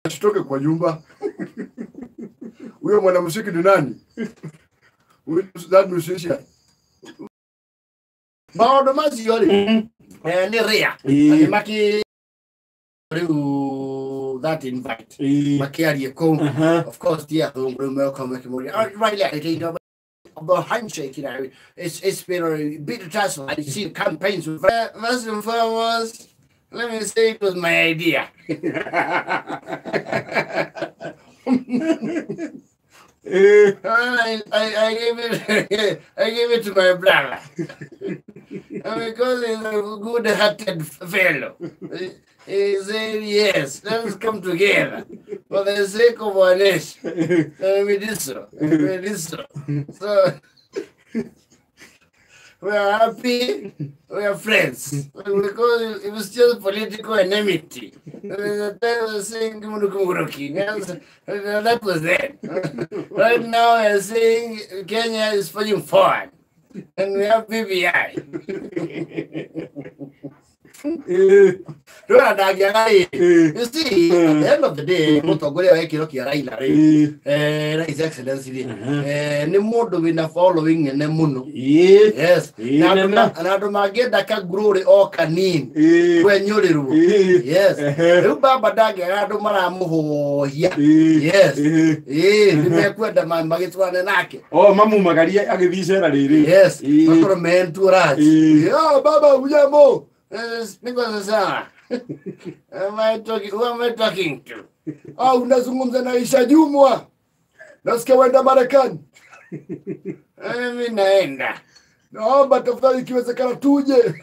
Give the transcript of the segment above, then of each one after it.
Ashitoke kwa nyumba. Huyo mwanamuziki ni nani? That musician. Maodo mazi yoli. Ni rea. Maki that invite. Maki aliyeko. Of course, dear, welcome. Right there, the handshake, you know, it's been a bit of tussle. I see campaigns. First and foremost, let me say it was my idea. I gave it to my brother. Because he's a good-hearted fellow. He said, yes, let's come together for the sake of our nation. We did so. So, we are happy, we are friends. Because it was just political enmity. That was saying, that was that. Right now, we are saying Kenya is pushing forward. And we have BBI. You see, at the end of the day, His Excellency, Nemodo in the following Nemuno. Yes, and I don't get that glory or canin when you're yes, Baba Dag, I don't know. Yes, oh, Mamu Magaria, I give you yes, man to Raj. Oh, Baba, Uyamo. Because who am I talking to? Oh, unazungumza na Aisha Jumwa. Nasikia wenda Marekani. Mimi naenda. Naomba tafadhali ikiwezekana tuje.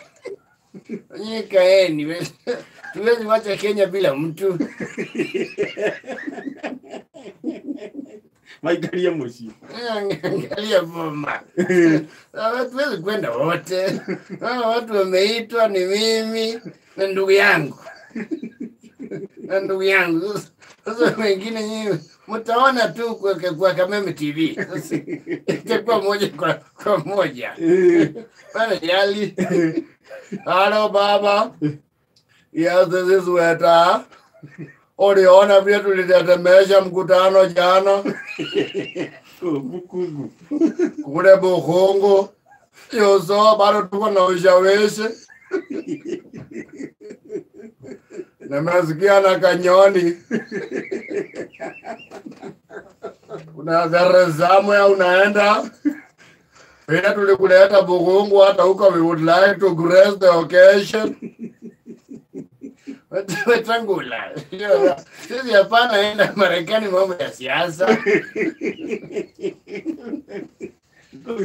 Kaeni. Tuwezi wacha Kenya bila mtu. Maikalia moshi. Angalia bomba. Tuwezi kwenda wote. Watu wameitwa ni mimi na ndugu yangu. Sasa wengine nyinyi mtaona tu kwa Kameme TV. Sasa itakuwa moja kwa moja. Bana jali. Hello baba. Yes, this is Weta. Uliona vile tulitetemesha mkutano jana. Kule Bukhungu. Yoso bado tuko na ushawishi. Nimesikia na Kanyoni. Kuna zamu ya unaenda. Pia tulikuleta Bukhungu hata huko, we would like to grace the occasion. Wetangula. Sisi hapana enda Marekani mambo ya siasa.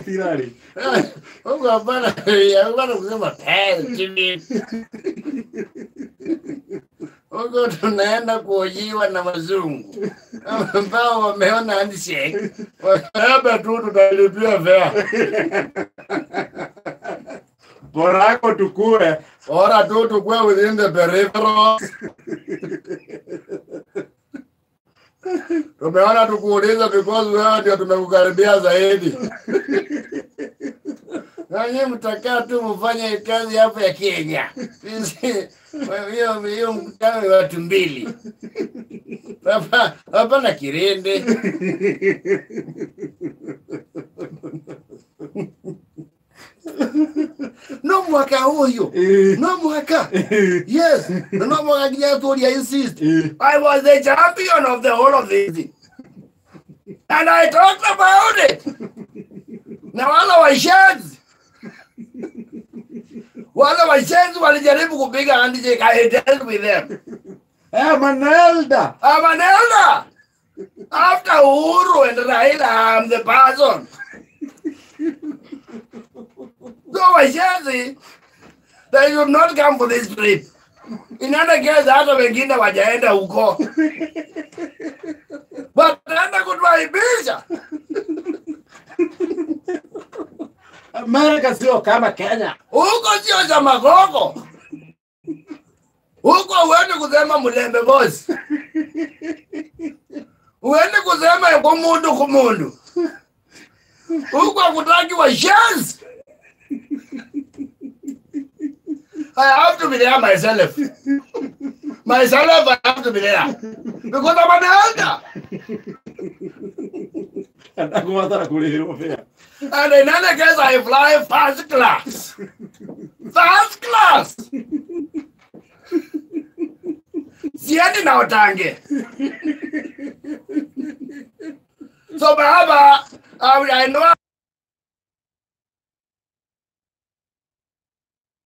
Tirari. Huko hapana kusema chini. Huko tunaenda kuojiwa na wazungu ambao wameona handshake. Hapa tu tutalipia fare. Bora tukue within the peripherals. Tumeona tukuuliza because wewe ndio tumekukaribia zaidi. Nanyi mtakaa tu mfanye kazi hapo ya Kenya. Hiyo mkutano wa watu mbili. Hapa na Kirende. No mwaka huyo. No mwaka. Yes. No mwaka kinyaturi, I insist. I was the champion of the whole of this. And I talked about it. Na wala washenzi walijaribu kupiga handshake. I dealt with them. I'm an elder. After Uhuru and Raila, I'm the person. So washenzi, they should not come for this trip. In other case, hata wengine wajaenda huko. But naenda kutuaibisha. America sio kama Kenya. Huko sio za magogo. Huko uende kusema Mulembe boss. Uende kusema kumundu. Huko kutaki washenzi. I have to be there myself. I have to be there. Because I'm an elder. And I go out there. And in any case, I fly first class. First class. Siendi na utange. So Baba, I know